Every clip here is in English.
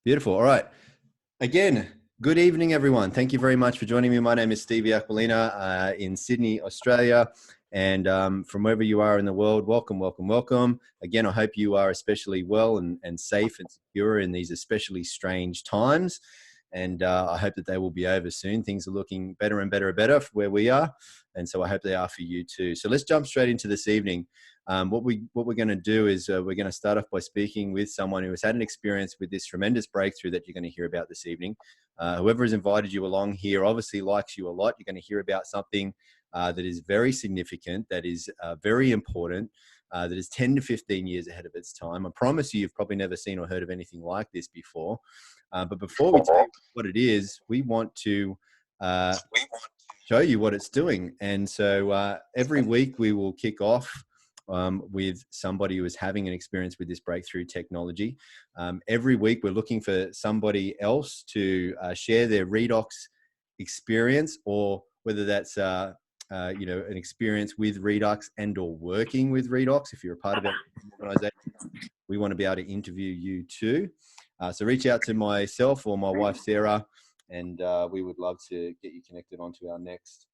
Beautiful. All right. Again, good evening, everyone. Thank you very much for joining me. My name is Stevie Aquilina in Sydney, Australia. And from wherever you are in the world, welcome, welcome, welcome. Again, I hope you are especially well and safe and secure in these especially strange times. And I hope that they will be over soon. Things are looking better and better and better for where we are. And so I hope they are for you too. So let's jump straight into this evening. What we're going to do is we're going to start off by speaking with someone who has had an experience with this tremendous breakthrough that you're going to hear about this evening. Whoever has invited you along here obviously likes you a lot. You're going to hear about something that is very significant, that is very important, that is 10 to 15 years ahead of its time. I promise you've probably never seen or heard of anything like this before. But before we tell you what it is, we want to show you what it's doing. And so every week we will kick off with somebody who is having an experience with this breakthrough technology. Every week we're looking for somebody else to share their REDOX experience, or whether that's an experience with REDOX and or working with REDOX. If you're a part of our organization, we want to be able to interview you too. So reach out to myself or my wife, Sarah, and we would love to get you connected onto our next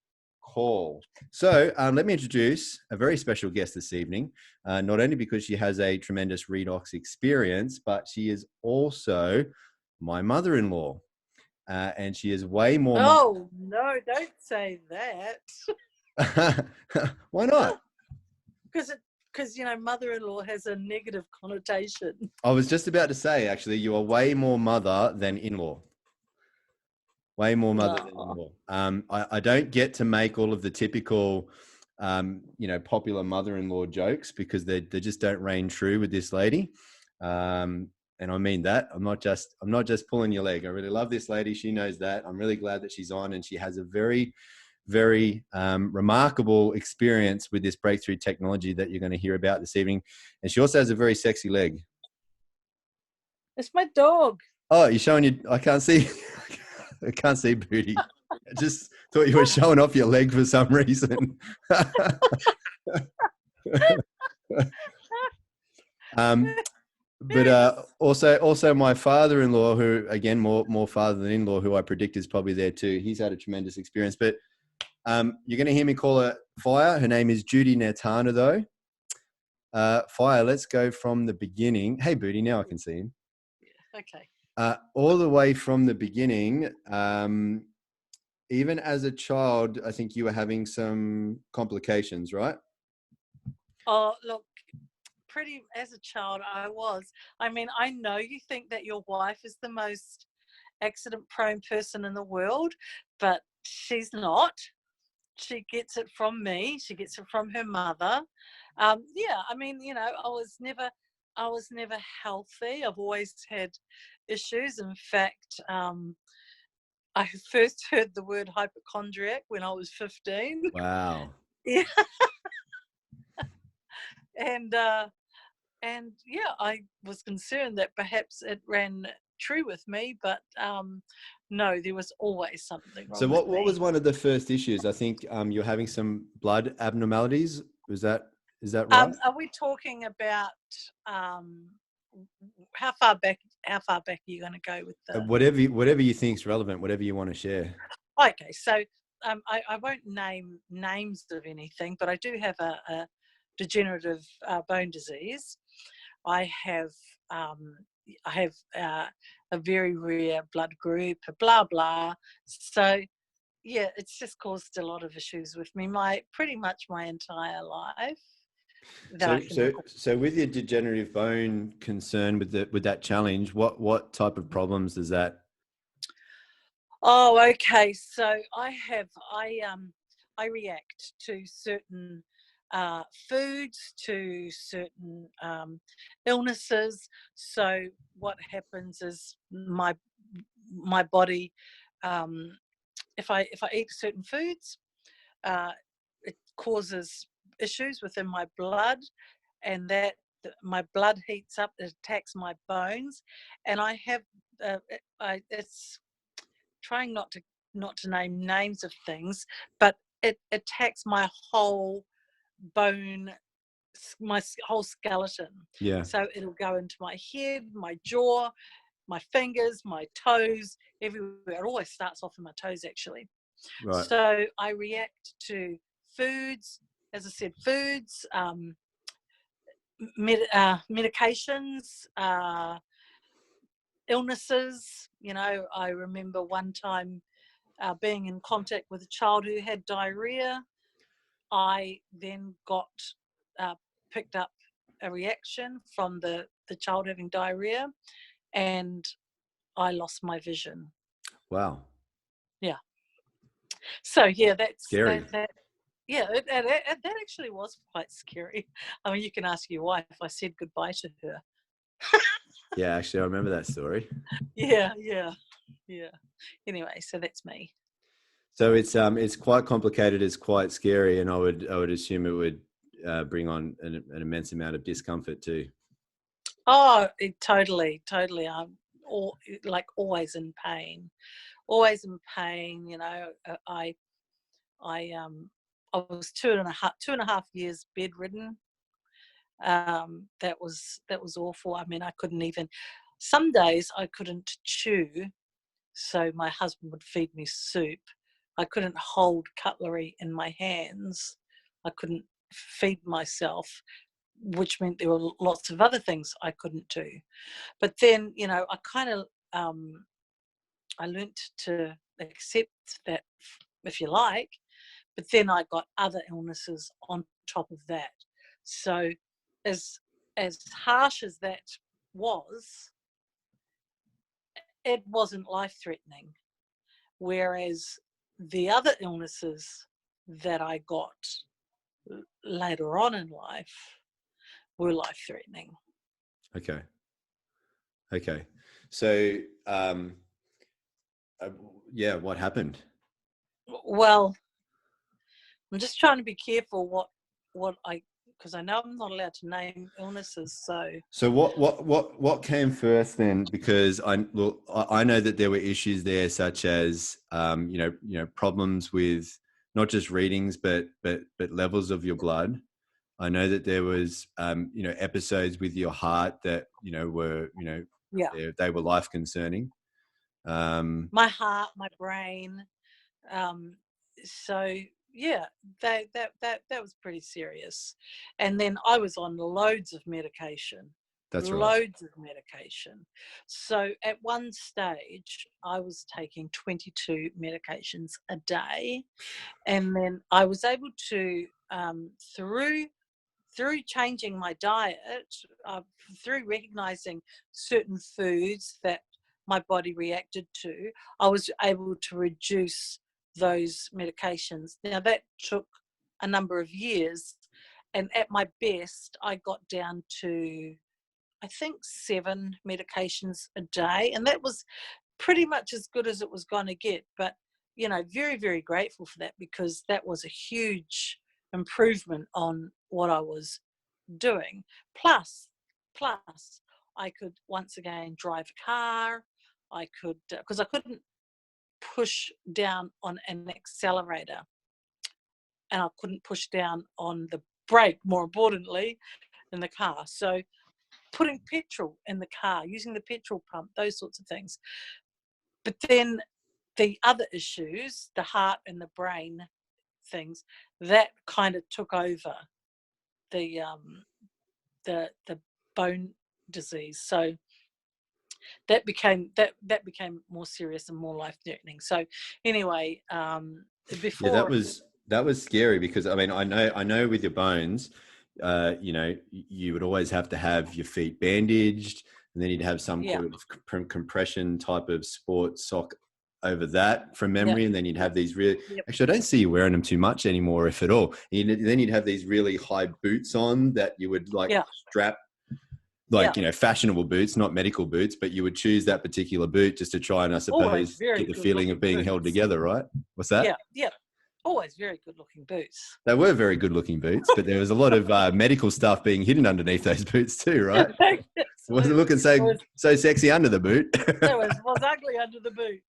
call. So let me introduce a very special guest this evening, not only because she has a tremendous REDOX experience, but she is also my mother-in-law. And she is way more... Oh, no, don't say that. Why not? Because, mother-in-law has a negative connotation. I was just about to say, actually, you are way more mother than in-law. Way more mother than in-law. I don't get to make all of the typical, popular mother-in-law jokes because they just don't reign true with this lady. And I mean that. I'm not just pulling your leg. I really love this lady. She knows that. I'm really glad that she's on, and she has a very, very remarkable experience with this breakthrough technology that you're going to hear about this evening. And she also has a very sexy leg. It's my dog. Oh, you're showing your... I can't see... I can't see booty. I just thought you were showing off your leg for some reason. But also my father-in-law, who again more father than in-law, who I predict is probably there too. He's had a tremendous experience. But you're going to hear me call her Fire. Her name is Judy Netana, though. Fire, let's go from the beginning. Hey, Booty, now I can see him. Okay. All the way from the beginning, even as a child, I think you were having some complications, right? Oh, look, as a child, I was. I mean, I know you think that your wife is the most accident-prone person in the world, but she's not. She gets it from me. She gets it from her mother. I mean, I was never healthy. I've always had issues. In fact, I first heard the word hypochondriac when I was 15. Wow. Yeah. And yeah, I was concerned that perhaps it ran true with me, but no, there was always something wrong. So what was one of the first issues? I think you're having some blood abnormalities. Is that right? Are we talking about how far back are you going to go with the... Whatever you think is relevant, whatever you want to share. Okay, so I won't name names of anything, but I do have a degenerative bone disease. I have a very rare blood group, blah blah. So yeah, it's just caused a lot of issues with me pretty much my entire life. So with your degenerative bone concern, with that challenge, what type of problems is that? Oh, okay. So I react to certain foods, to certain illnesses. So what happens is my body, if I eat certain foods, it causes issues within my blood, and that my blood heats up, it attacks my bones, and I have it's trying not to name names of things, but it attacks my whole bone, my whole skeleton. Yeah. So it'll go into my head, my jaw, my fingers, my toes, everywhere. It always starts off in my toes, actually. Right. So I react to foods, as I said, foods, medications, illnesses. I remember one time being in contact with a child who had diarrhea. I then got picked up a reaction from the child having diarrhea, and I lost my vision. Wow. Yeah. So yeah, that's Scary. that. Yeah, that actually was quite scary. I mean, you can ask your wife. I said goodbye to her. Yeah, actually, I remember that story. Yeah. Anyway, so that's me. So it's quite complicated. It's quite scary, and I would assume it would bring on an immense amount of discomfort too. Oh, totally. I'm always in pain. Always in pain. I was two and a half years bedridden. That was awful. I mean, I couldn't even. Some days I couldn't chew, so my husband would feed me soup. I couldn't hold cutlery in my hands. I couldn't feed myself, which meant there were lots of other things I couldn't do. But then, I kind of I learnt to accept that, if you like. But then I got other illnesses on top of that. So as harsh as that was, it wasn't life-threatening. Whereas the other illnesses that I got later on in life were life-threatening. Okay. So, yeah, what happened? Well, I'm just trying to be careful because I know I'm not allowed to name illnesses. So what came first then? Because I know that there were issues there, such as problems with not just readings, but levels of your blood. I know that there was episodes with your heart that were yeah, they were life concerning. My heart, my brain. So yeah, that was pretty serious. And then I was on loads of medication. That's right. Loads of medication. So at one stage, I was taking 22 medications a day, and then I was able to through changing my diet, through recognizing certain foods that my body reacted to, I was able to reduce those medications. Now, that took a number of years. And at my best, I got down to, I think, 7 medications a day. And that was pretty much as good as it was going to get. But, very, very grateful for that, because that was a huge improvement on what I was doing. Plus, I could once again drive a car. I could, because I couldn't push down on an accelerator, and I couldn't push down on the brake, more importantly, in the car. So putting petrol in the car, using the petrol pump, those sorts of things. But then the other issues, the heart and the brain things, that kind of took over the bone disease. So that became more serious and more life-threatening. So anyway, Yeah, before that was scary, because I mean, I know with your bones, you would always have to have your feet bandaged, and then you'd have some yeah, sort of compression type of sport sock over that from yeah, memory, and then you'd have these really, yep, actually, I don't see you wearing them too much anymore, if at all. Then you'd have these really high boots on that you would yeah, strap, yeah. fashionable boots, not medical boots, but you would choose that particular boot just to try and, I Always suppose, very get the good feeling of looking being held boots. together, right? What's that? Yeah. Always very good looking boots. They were very good looking boots, but there was a lot of medical stuff being hidden underneath those boots too, right? It wasn't looking so sexy under the boot. It was ugly under the boot.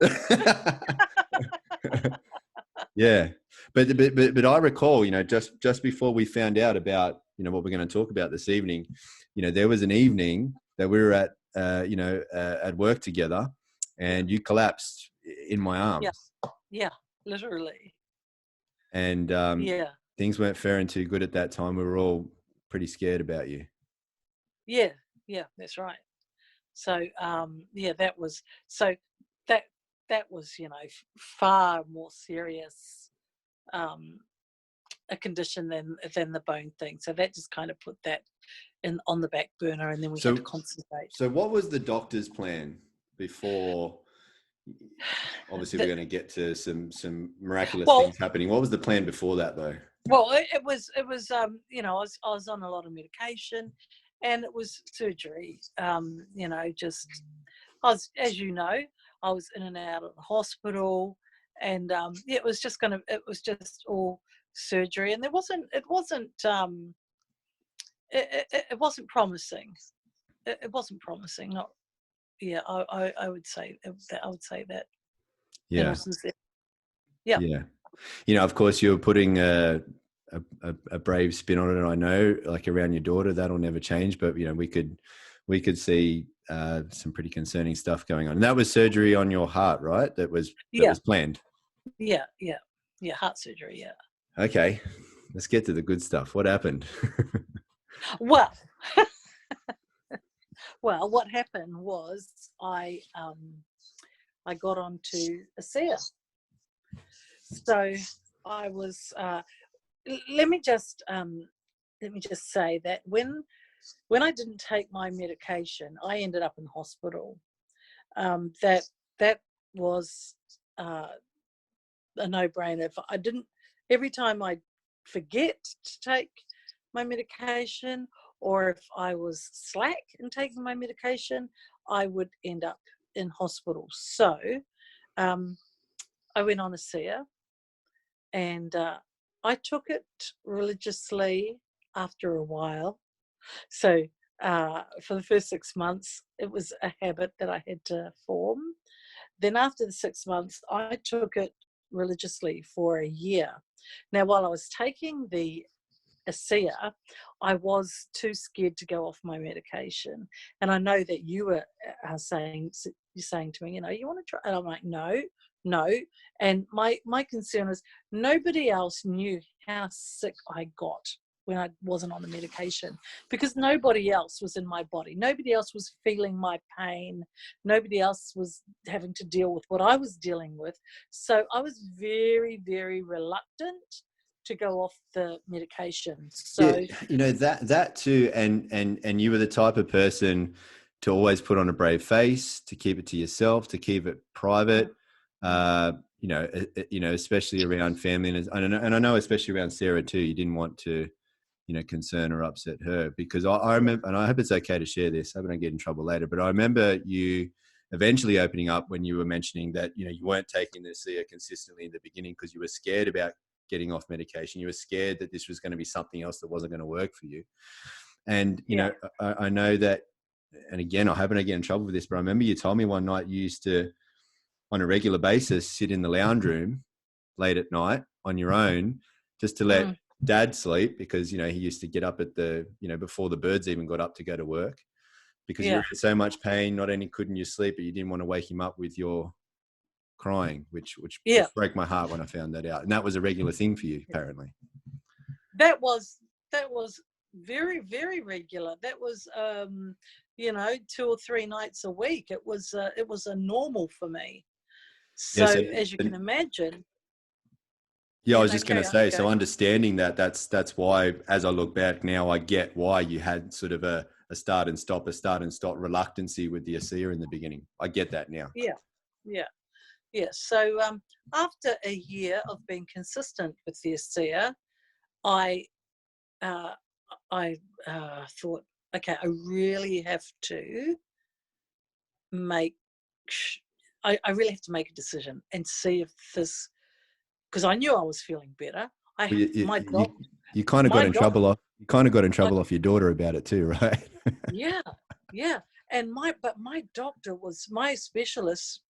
Yeah, but I recall, just before we found out about what we're going to talk about this evening, there was an evening that we were at at work together, and you collapsed in my arms. Yeah, literally. And things weren't faring too good at that time. We were all pretty scared about you. Yeah, that's right. So that was far more serious a condition than the bone thing. So that just kind of put that on the back burner, and then we had to concentrate. So what was the doctor's plan before? Obviously, we're going to get to some miraculous things happening. What was the plan before that, though? Well, it was I was on a lot of medication, and it was surgery. Just as you know, I was in and out of the hospital, and it was just all surgery, and it wasn't promising. It wasn't promising. Not, yeah. I would say that. I would say that. Yeah. Yeah. Yeah. Of course, you were putting a brave spin on it. I know, like around your daughter, that'll never change. But we could see some pretty concerning stuff going on. And that was surgery on your heart, right? That was planned. Yeah. Heart surgery. Yeah. Okay, let's get to the good stuff. What happened? Well, what happened was I got onto ASEA. So I was. Let me just say that when I didn't take my medication, I ended up in hospital. That was a no-brainer. If I didn't, every time I forget to take my medication, or if I was slack in taking my medication, I would end up in hospital. So I went on ASEA, and I took it religiously after a while. So for the first 6 months, it was a habit that I had to form. Then after the 6 months, I took it religiously for a year. Now, while I was taking the ASEA, I was too scared to go off my medication. And I know that you were saying to me, you want to try? And I'm like, no. And my concern was nobody else knew how sick I got when I wasn't on the medication, because nobody else was in my body. Nobody else was feeling my pain. Nobody else was having to deal with what I was dealing with. So I was very, very reluctant to go off the medication. So that too, and you were the type of person to always put on a brave face, to keep it to yourself, to keep it private. Especially around family, and I know especially around Sarah too. You didn't want to, concern or upset her, because I remember, and I hope it's okay to share this, I hope I don't get in trouble later, but I remember you eventually opening up when you were mentioning that, you weren't taking the ASEA consistently in the beginning because you were scared about getting off medication. You were scared that this was going to be something else that wasn't going to work for you. And, I know that, and again, I hope I don't get in trouble with this, but I remember you told me one night you used to, on a regular basis, sit in the lounge room late at night on your own just to let Dad sleep, because he used to get up at before the birds even got up to go to work, because you were in so much pain. Not only couldn't you sleep, but you didn't want to wake him up with your crying, which broke my heart when I found that out. And that was a regular thing for you, apparently. That was very, very regular. That was 2 or 3 nights a week. It was a normal for me. So as you can imagine. Yeah, I was just going to say, so understanding that's why, as I look back now, I get why you had sort of a start and stop reluctancy with the ASEA in the beginning. I get that now. Yeah. So after a year of being consistent with the ASEA, I thought, okay, I really have to I really have to make a decision and see if this, because I knew I was feeling better. You kind of got in trouble off. You kind of got in trouble off your daughter about it too, right? Yeah. And my doctor was my specialist.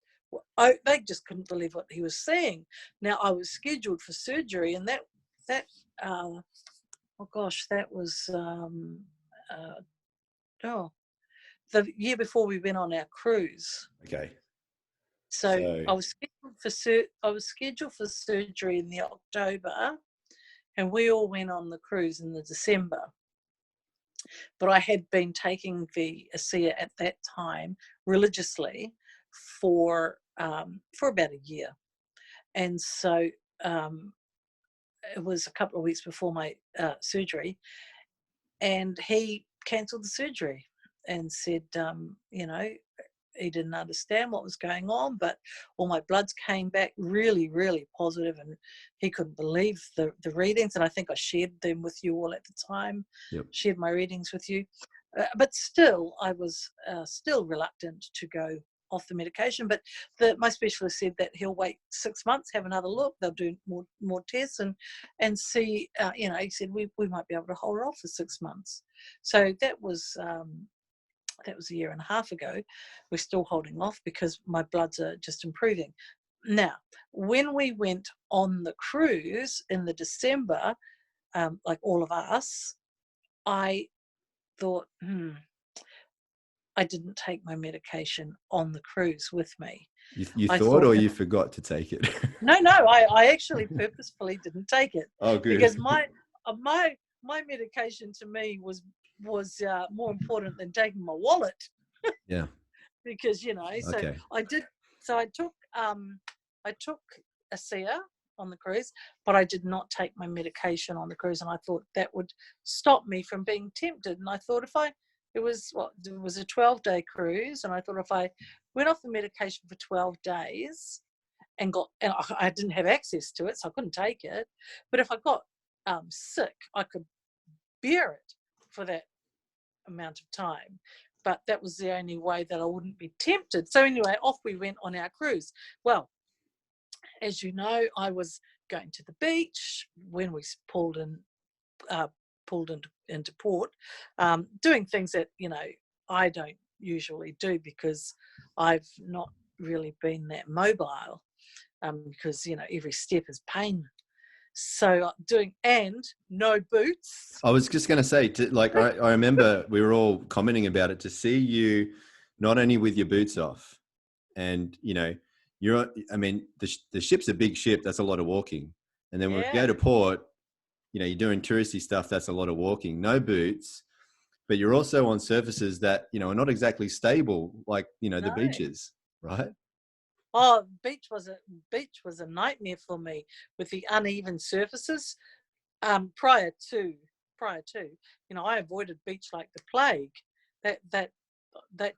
They just couldn't believe what he was saying. Now I was scheduled for surgery, and that was the year before we went on our cruise. Okay. So I was scheduled for surgery in the October, and we all went on the cruise in the December. But I had been taking the ASEA at that time religiously for about a year, and so it was a couple of weeks before my surgery, and he cancelled the surgery and said, he didn't understand what was going on, but all my bloods came back really, really positive, and he couldn't believe the readings. And I think I shared them with you all at the time, shared my readings with you. But still, I was still reluctant to go off the medication. But my specialist said that he'll wait 6 months, have another look. They'll do more tests and see. He said we might be able to hold it off for 6 months. So that was a year and a half ago. We're still holding off because my bloods are just improving. Now, when we went on the cruise in the December, like all of us, I thought, I didn't take my medication on the cruise with me. You thought, or you forgot to take it? No, I actually purposefully didn't take it. Oh, good. Because my medication to me was more important than taking my wallet. Yeah. Because so okay. I did. So I took ASEA on the cruise, but I did not take my medication on the cruise, and I thought that would stop me from being tempted. And I thought it was a 12-day cruise, and I thought if I went off the medication for 12 days and I didn't have access to it, so I couldn't take it. But if I got sick, I could bear it for that amount of time. But that was the only way that I wouldn't be tempted. So anyway, off we went on our cruise. Well, as you know, I was going to the beach when we pulled into port, doing things that I don't usually do because I've not really been that mobile, because every step is pain. So and no boots. I was just going to say, I remember we were all commenting about it, to see you not only with your boots off, and the ship's a big ship. That's a lot of walking. And then when we go to port, you're doing touristy stuff. That's a lot of walking. No boots, but you're also on surfaces that, are not exactly stable, like, the beaches, right? Oh, beach was a nightmare for me with the uneven surfaces. Prior to, I avoided beach like the plague. That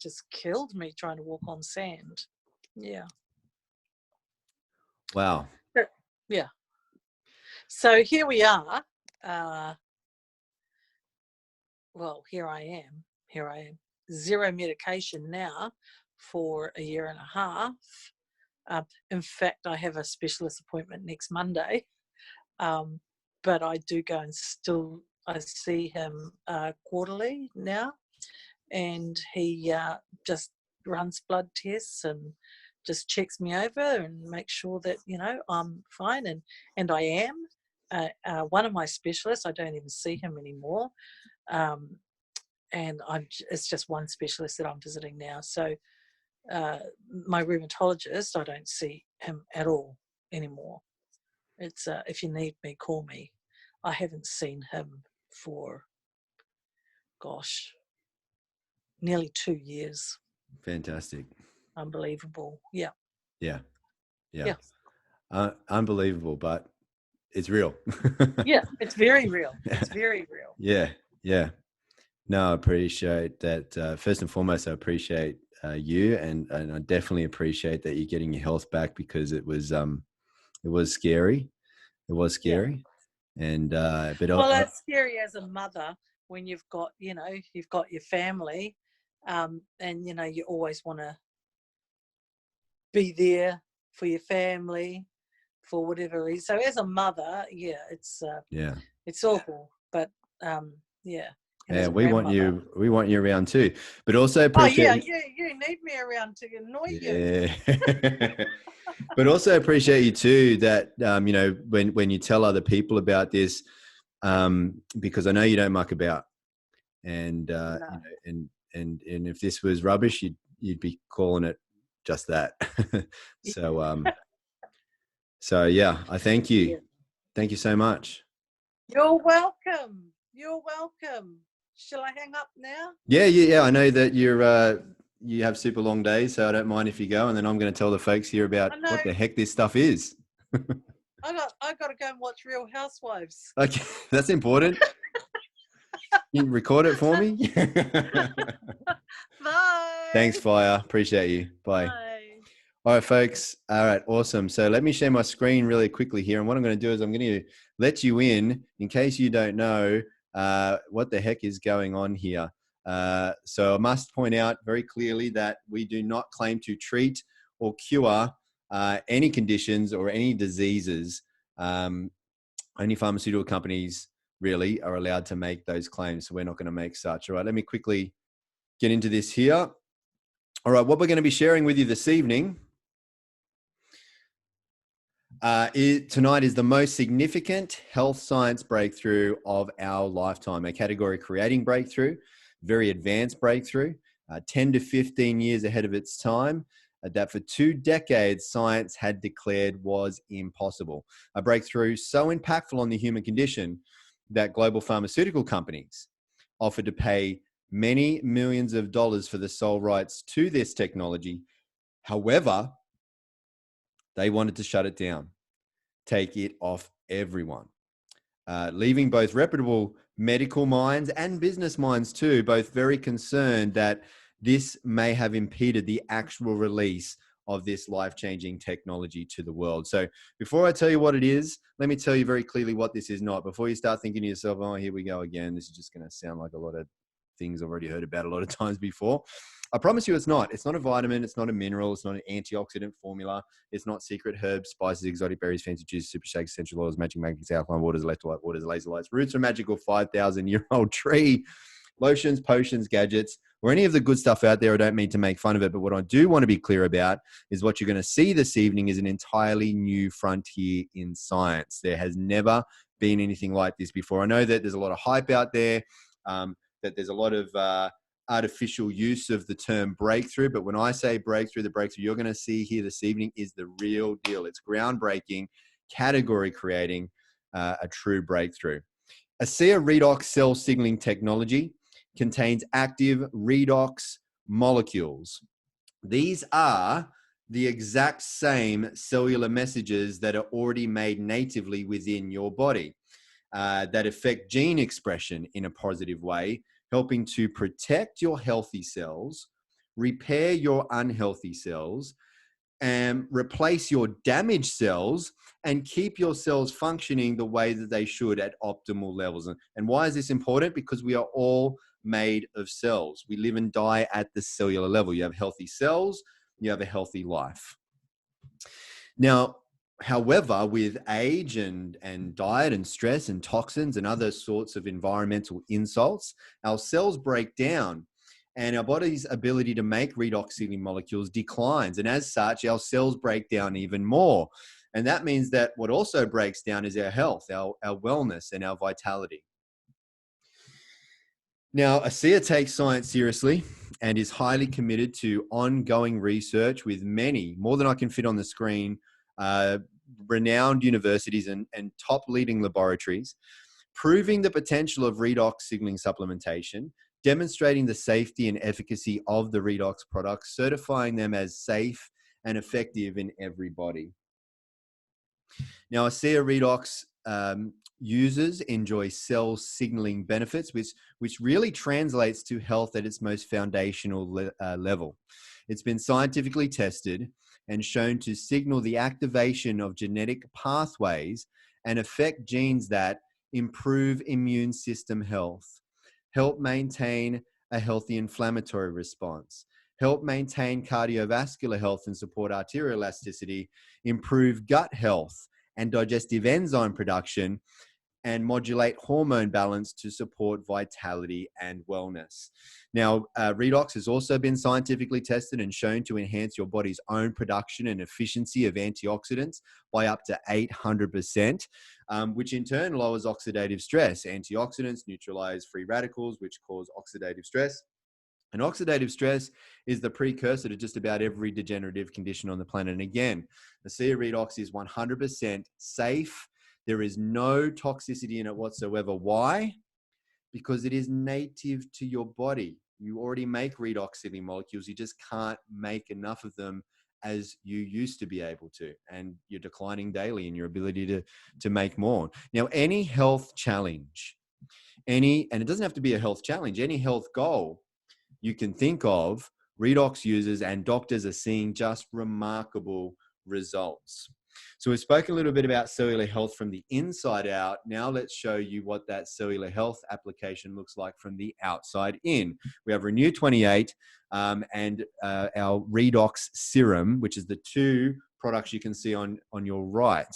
just killed me trying to walk on sand. Yeah. Wow. Yeah. So here we are. Well, here I am. Zero medication now for a year and a half. In fact, I have a specialist appointment next Monday, but I do go and I see him quarterly now, and he just runs blood tests and just checks me over and makes sure that I'm fine, and I am. One of my specialists, I don't even see him anymore, and it's just one specialist that I'm visiting now. So my rheumatologist, I don't see him at all anymore. It's if you need me, call me. I haven't seen him for, nearly 2 years. Fantastic. Unbelievable. Yeah. Unbelievable, but it's real. Yeah, it's very real. It's very real. Yeah. No, I appreciate that. First and foremost, I appreciate you, and I definitely appreciate that you're getting your health back, because it was scary. It was scary. Yeah. And but it's scary as a mother when you've got your family, and you always want to be there for your family for whatever reason. So as a mother, it's awful, but yeah, we want you around too, but also appreciate. You need me around to annoy you. But also appreciate you too, that when you tell other people about this, because I know you don't muck about, and if this was rubbish, you'd be calling it just that. So yeah, I thank you. Yeah. Thank you so much. You're welcome. You're welcome. Shall I hang up now? Yeah. I know that you have super long days, so I don't mind if you go, and then I'm going to tell the folks here about what the heck this stuff is. I got to go and watch Real Housewives. Okay, that's important. You can record it for me. Bye. Thanks, Fire. Appreciate you. Bye. Bye. All right, folks. All right, awesome. So let me share my screen really quickly here. And what I'm going to do is I'm going to let you in case you don't know what the heck is going on here. So I must point out very clearly that we do not claim to treat or cure any conditions or any diseases. Only pharmaceutical companies really are allowed to make those claims. So we're not going to make such. All right, let me quickly get into this here. All right, what we're going to be sharing with you this evening tonight is the most significant health science breakthrough of our lifetime, a category creating breakthrough, very advanced breakthrough, 10 to 15 years ahead of its time, that for 2 decades science had declared was impossible. A breakthrough so impactful on the human condition that global pharmaceutical companies offered to pay many millions of dollars for the sole rights to this technology. However, they wanted to shut it down, take it off everyone, leaving both reputable medical minds and business minds too, both very concerned that this may have impeded the actual release of this life-changing technology to the world. So before I tell you what it is, let me tell you very clearly what this is not. Before you start thinking to yourself, oh, here we go again. This is just going to sound like a lot of things I've already heard about a lot of times before. I promise you it's not. It's not a vitamin. It's not a mineral. It's not an antioxidant formula. It's not secret herbs, spices, exotic berries, fancy juices, super shakes, essential oils, magic magnets, alkaline waters, electrolyte waters, laser lights, roots from a magical 5,000-year-old tree, lotions, potions, gadgets, or any of the good stuff out there. I don't mean to make fun of it, but what I do want to be clear about is what you're going to see this evening is an entirely new frontier in science. There has never been anything like this before. I know that there's a lot of hype out there, that there's a lot of artificial use of the term breakthrough. But when I say breakthrough, the breakthrough you're going to see here this evening is the real deal. It's groundbreaking, category creating, a true breakthrough. ASEA redox cell signaling technology contains active redox molecules. These are the exact same cellular messages that are already made natively within your body, that affect gene expression in a positive way, helping to protect your healthy cells, repair your unhealthy cells, and replace your damaged cells and keep your cells functioning the way that they should at optimal levels. And why is this important? Because we are all made of cells. We live and die at the cellular level. You have healthy cells, you have a healthy life. Now, however, with age and diet and stress and toxins and other sorts of environmental insults, our cells break down and our body's ability to make redox signaling molecules declines. And as such, our cells break down even more. And that means that what also breaks down is our health, our wellness, and our vitality. Now, ASEA takes science seriously and is highly committed to ongoing research with many, more than I can fit on the screen, renowned universities and top leading laboratories, proving the potential of redox signaling supplementation, demonstrating the safety and efficacy of the redox products, certifying them as safe and effective in everybody. Now, ASEA redox users enjoy cell signaling benefits, which really translates to health at its most foundational level. It's been scientifically tested and shown to signal the activation of genetic pathways and affect genes that improve immune system health, help maintain a healthy inflammatory response, help maintain cardiovascular health and support arterial elasticity, improve gut health and digestive enzyme production, and modulate hormone balance to support vitality and wellness. Now, redox has also been scientifically tested and shown to enhance your body's own production and efficiency of antioxidants by up to 800%, which in turn lowers oxidative stress. Antioxidants neutralize free radicals, which cause oxidative stress, And oxidative stress is the precursor to just about every degenerative condition on the planet. And again, the C redox is 100% safe. There is no toxicity in it whatsoever. Why? Because it is native to your body. You already make redox sealing molecules. You just can't make enough of them as you used to be able to. And you're declining daily in your ability to make more. Now, any health challenge, and it doesn't have to be a health challenge, any health goal you can think of, redox users and doctors are seeing just remarkable results. So we've spoken a little bit about cellular health from the inside out. Now let's show you what that cellular health application looks like from the outside in. We have Renew 28 and our redox serum, which is the two products you can see on your right.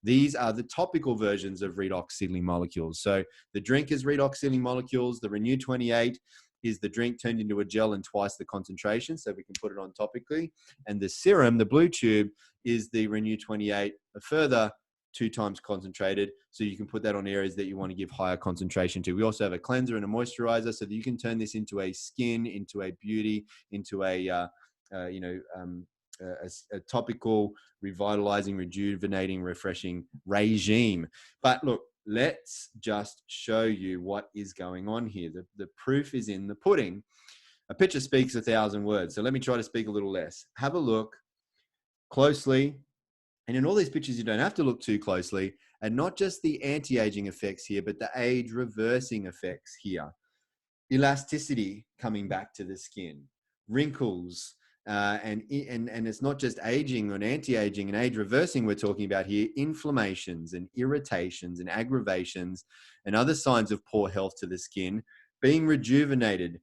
These are the topical versions of redox sealing molecules. So the drink is redox sealing molecules. The Renew 28 is the drink turned into a gel and twice the concentration, so we can put it on topically. And the serum, the blue tube, is the Renew 28, a further 2 times concentrated, so you can put that on areas that you want to give higher concentration to. We also have a cleanser and a moisturizer, so that you can turn this into a skin, into a beauty, into a topical, revitalizing, rejuvenating, refreshing regime. But look, let's just show you what is going on here. The proof is in the pudding. A picture speaks 1,000 words. So let me try to speak a little less. Have a look closely. And in all these pictures, you don't have to look too closely. And not just the anti-aging effects here, but the age reversing effects here. Elasticity coming back to the skin, wrinkles, and it's not just aging and anti-aging and age reversing we're talking about here, inflammations and irritations and aggravations and other signs of poor health to the skin being rejuvenated,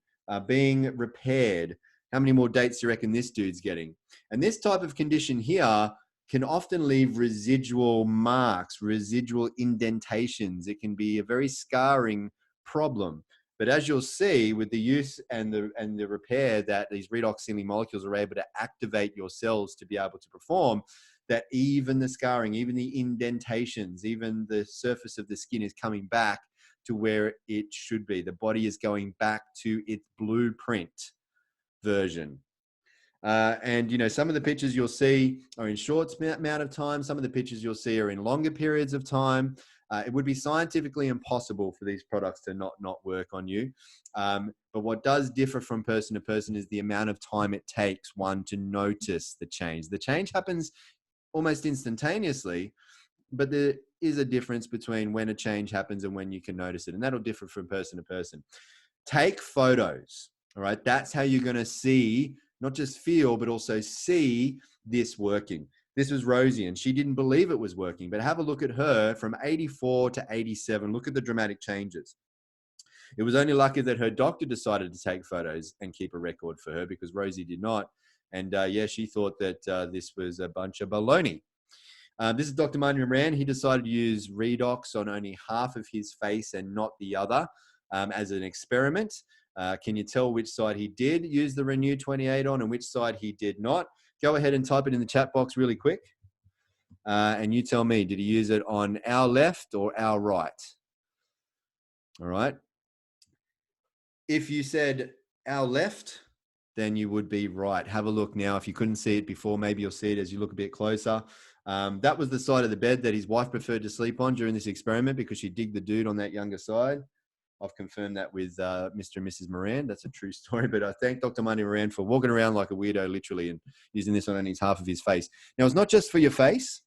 being repaired. How many more dates do you reckon this dude's getting? And this type of condition here can often leave residual marks, residual indentations. It can be a very scarring problem. But as you'll see, with the use and the repair that these redox sealing molecules are able to activate your cells to be able to perform, that even the scarring, even the indentations, even the surface of the skin is coming back to where it should be. The body is going back to its blueprint version. And, you know, some of the pictures you'll see are in short amount of time. Some of the pictures you'll see are in longer periods of time. It would be scientifically impossible for these products to not work on you. But what does differ from person to person is the amount of time it takes one to notice the change. The change happens almost instantaneously, but there is a difference between when a change happens and when you can notice it. And that'll differ from person to person. Take photos, all right? That's how you're going to see, not just feel, but also see this working. This was Rosie, and she didn't believe it was working. But have a look at her from 84 to 87. Look at the dramatic changes. It was only lucky that her doctor decided to take photos and keep a record for her, because Rosie did not. And yeah, she thought that this was a bunch of baloney. This is Dr. Martin Moran. He decided to use redox on only half of his face and not the other as an experiment. Can you tell which side he did use the Renew 28 on and which side he did not? Go ahead and type it in the chat box really quick. And you tell me, did he use it on our left or our right? All right. If you said our left, then you would be right. Have a look now. If you couldn't see it before, maybe you'll see it as you look a bit closer. That was the side of the bed that his wife preferred to sleep on during this experiment because she digged the dude on that younger side. I've confirmed that with Mr. and Mrs. Moran. That's a true story. But I thank Dr. Marty Moran for walking around like a weirdo, literally, and using this on only half of his face. Now, it's not just for your face.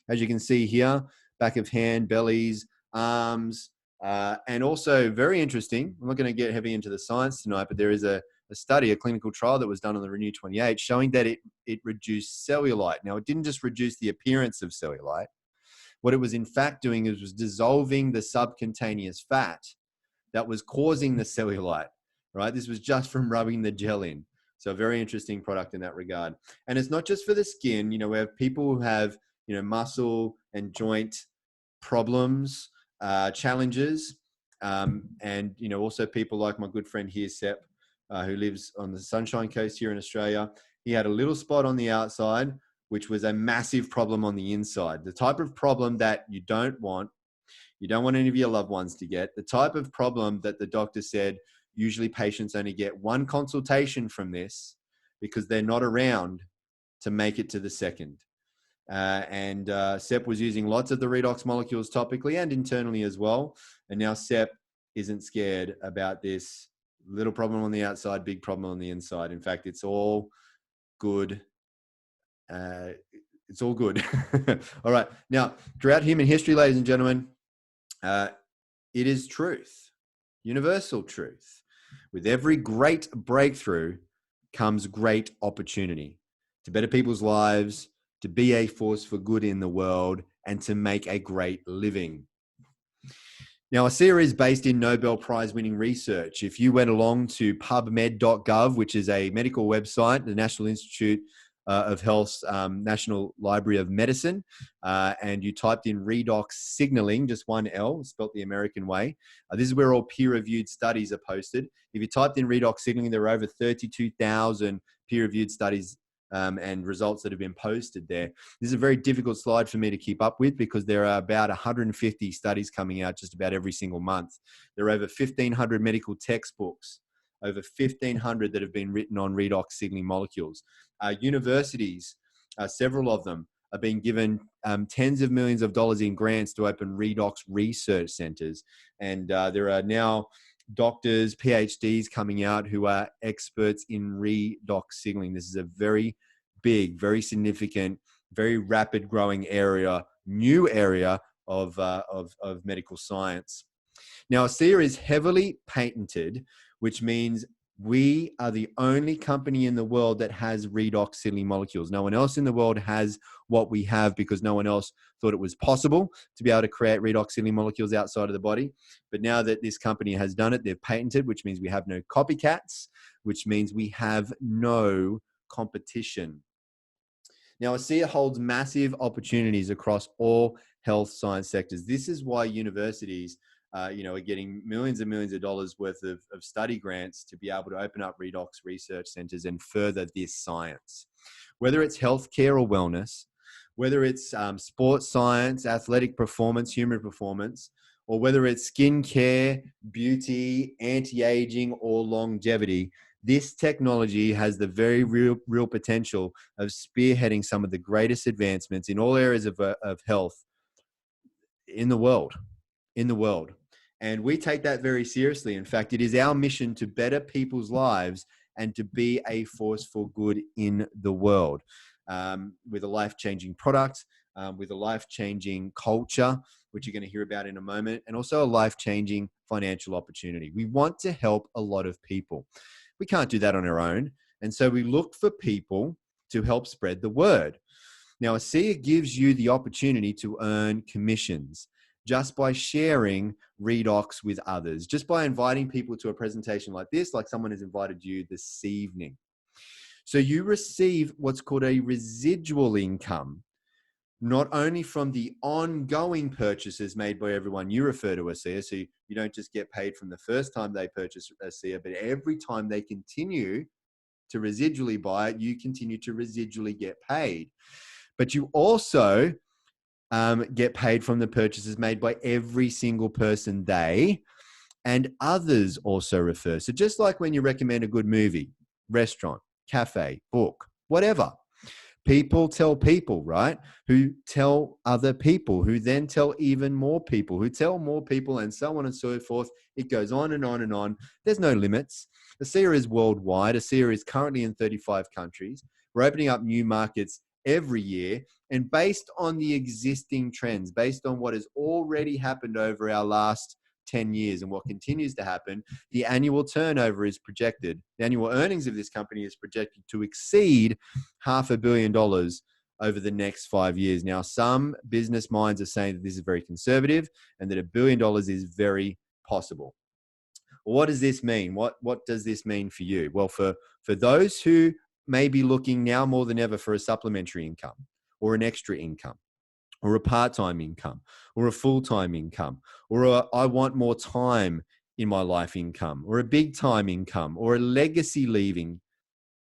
As you can see here, back of hand, bellies, arms, and also very interesting. I'm not going to get heavy into the science tonight, but there is a study, a clinical trial that was done on the Renew 28 showing that it reduced cellulite. Now, it didn't just reduce the appearance of cellulite. What it was in fact doing is was dissolving the subcutaneous fat that was causing the cellulite, right? This was just from rubbing the gel in. So a very interesting product in that regard. And it's not just for the skin. You know, we have people who have, you know, muscle and joint problems, challenges. And, you know, also people like my good friend here, Sep, who lives on the Sunshine Coast here in Australia. He had a little spot on the outside, which was a massive problem on the inside. The type of problem that you don't want any of your loved ones to get, the type of problem that the doctor said usually patients only get one consultation from this because they're not around to make it to the second. Sep was using lots of the redox molecules topically and internally as well. And now Sep isn't scared about this little problem on the outside, big problem on the inside. In fact, it's all good. It's all good. All right. Now, throughout human history, ladies and gentlemen, it is truth, universal truth. With every great breakthrough comes great opportunity to better people's lives, to be a force for good in the world, and to make a great living. Now, ASEA is based in Nobel Prize winning research. If you went along to pubmed.gov, which is a medical website, the National Institute of Health's National Library of Medicine, and you typed in redox signaling, just one L, spelt the American way. This is where all peer-reviewed studies are posted. If you typed in redox signaling, there are over 32,000 peer-reviewed studies and results that have been posted there. This is a very difficult slide for me to keep up with because there are about 150 studies coming out just about every single month. There are over 1,500 medical textbooks, over 1,500 that have been written on redox signaling molecules. Universities, several of them, are being given tens of millions of dollars in grants to open redox research centers. And there are now doctors, PhDs coming out who are experts in redox signaling. This is a very big, very significant, very rapid growing area, new area of medical science. Now, ASEA is heavily patented, which means we are the only company in the world that has redox signaling molecules. No one else in the world has what we have because no one else thought it was possible to be able to create redox signaling molecules outside of the body. But now that this company has done it, they've patented, which means we have no copycats, which means we have no competition. Now, ASEA holds massive opportunities across all health science sectors. This is why universities are getting millions and millions of dollars worth of study grants to be able to open up redox research centers and further this science. Whether it's healthcare or wellness, whether it's sports science, athletic performance, human performance, or whether it's skincare, beauty, anti-aging, or longevity, this technology has the very real potential of spearheading some of the greatest advancements in all areas of health in the world. And we take that very seriously. In fact, it is our mission to better people's lives and to be a force for good in the world, with a life-changing product, with a life-changing culture, which you're going to hear about in a moment, and also a life-changing financial opportunity. We want to help a lot of people. We can't do that on our own. And so we look for people to help spread the word. Now, ASEA gives you the opportunity to earn commissions just by sharing redox with others, just by inviting people to a presentation like this, like someone has invited you this evening. So you receive what's called a residual income, not only from the ongoing purchases made by everyone you refer to ASEA, so you don't just get paid from the first time they purchase ASEA, but every time they continue to residually buy it, you continue to residually get paid. But you also get paid from the purchases made by every single person they and others also refer. So just like when you recommend a good movie, restaurant, cafe, book, whatever, people tell people, right? Who tell other people, who then tell even more people, who tell more people, and so on and so forth. It goes on and on and on. There's no limits. ASEA is worldwide. ASEA is currently in 35 countries. We're opening up new markets every year. And based on the existing trends, based on what has already happened over our last 10 years and what continues to happen, the annual turnover is projected. The annual earnings of this company is projected to exceed $500 million over the next 5 years. Now, some business minds are saying that this is very conservative and that $1 billion is very possible. Well, what does this mean? What does this mean for you? Well, for those who may be looking now more than ever for a supplementary income or an extra income, or a part-time income, or a full-time income, or a I want more time in my life income, or a big-time income, or a legacy leaving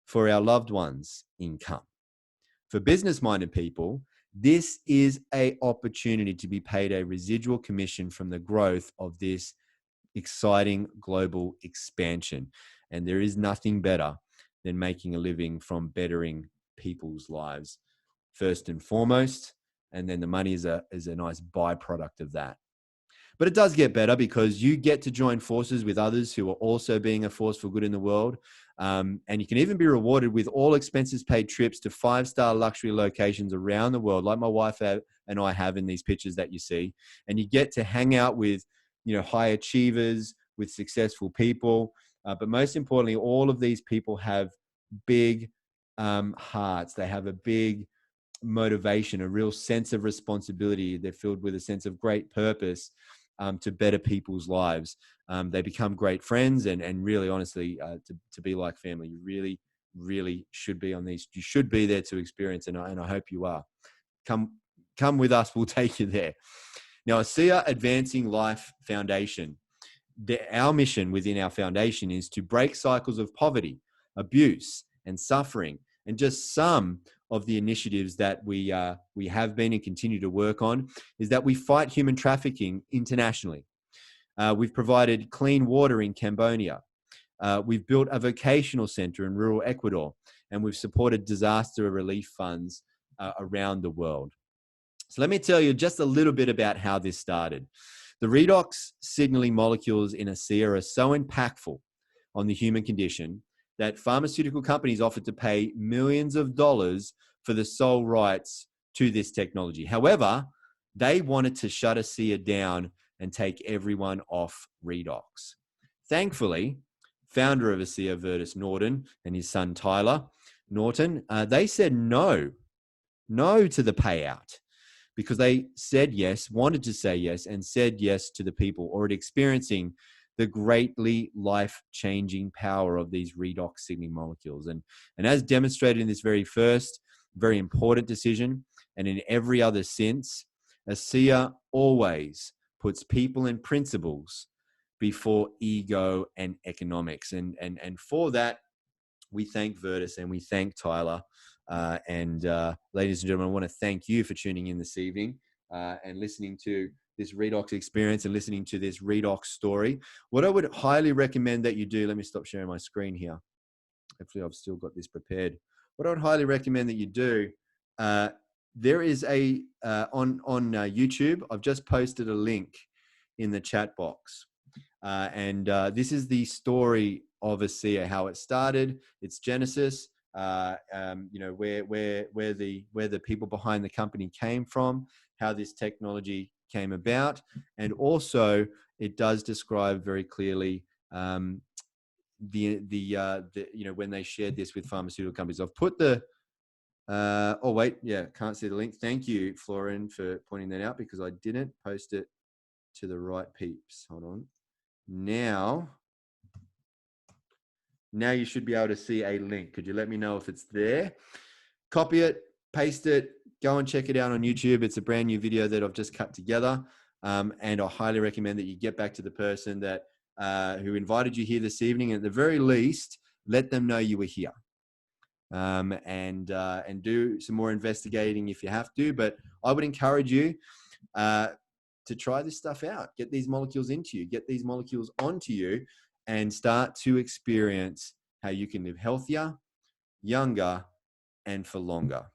for our loved ones income. For business-minded people, this is an opportunity to be paid a residual commission from the growth of this exciting global expansion. And there is nothing better than making a living from bettering people's lives first and foremost. And then the money is a nice byproduct of that. But it does get better because you get to join forces with others who are also being a force for good in the world. And you can even be rewarded with all expenses paid trips to 5-star luxury locations around the world, like my wife and I have in these pictures that you see. And you get to hang out with, high achievers, with successful people. But most importantly, all of these people have big hearts. They have a big motivation, a real sense of responsibility. They're filled with a sense of great purpose to better people's lives. They become great friends and really, honestly, to be like family. You really, really should be on these. You should be there to experience, and I hope you are. Come with us. We'll take you there. Now, ASEA Advancing Life Foundation. Our mission within our foundation is to break cycles of poverty, abuse, and suffering. And just some of the initiatives that we have been and continue to work on is that we fight human trafficking internationally. We've provided clean water in Cambodia. We've built a vocational center in rural Ecuador, and we've supported disaster relief funds around the world. So let me tell you just a little bit about how this started. The redox signaling molecules in ASEA are so impactful on the human condition that pharmaceutical companies offered to pay millions of dollars for the sole rights to this technology. However, they wanted to shut ASEA down and take everyone off redox. Thankfully, founder of ASEA, Vertus Norton, and his son Tyler Norton, they said no to the payout, because they said yes, wanted to say yes, and said yes to the people already experiencing the greatly life-changing power of these redox signaling molecules. And as demonstrated in this very first, very important decision, and in every other since, ASEA always puts people and principles before ego and economics. And for that, we thank Vertus and we thank Tyler. Ladies and gentlemen, I want to thank you for tuning in this evening and listening to this redox experience and listening to this redox story. What I would highly recommend that you do, let me stop sharing my screen here. Hopefully I've still got this prepared. What I would highly recommend that you do, there is on YouTube, I've just posted a link in the chat box. This is the story of ASEA, how it started, its genesis, where the people behind the company came from, how this technology came about, and also it does describe very clearly when they shared this with pharmaceutical companies. I've put can't see the link. Thank you, Florian, for pointing that out, because I didn't post it to the right peeps. Hold on. Now you should be able to see a link. Could you let me know if it's there? Copy it, paste it, go and check it out on YouTube. It's a brand new video that I've just cut together. And I highly recommend that you get back to the person that who invited you here this evening. At the very least, let them know you were here. And do some more investigating if you have to. But I would encourage you to try this stuff out. Get these molecules into you, get these molecules onto you, and start to experience how you can live healthier, younger, and for longer.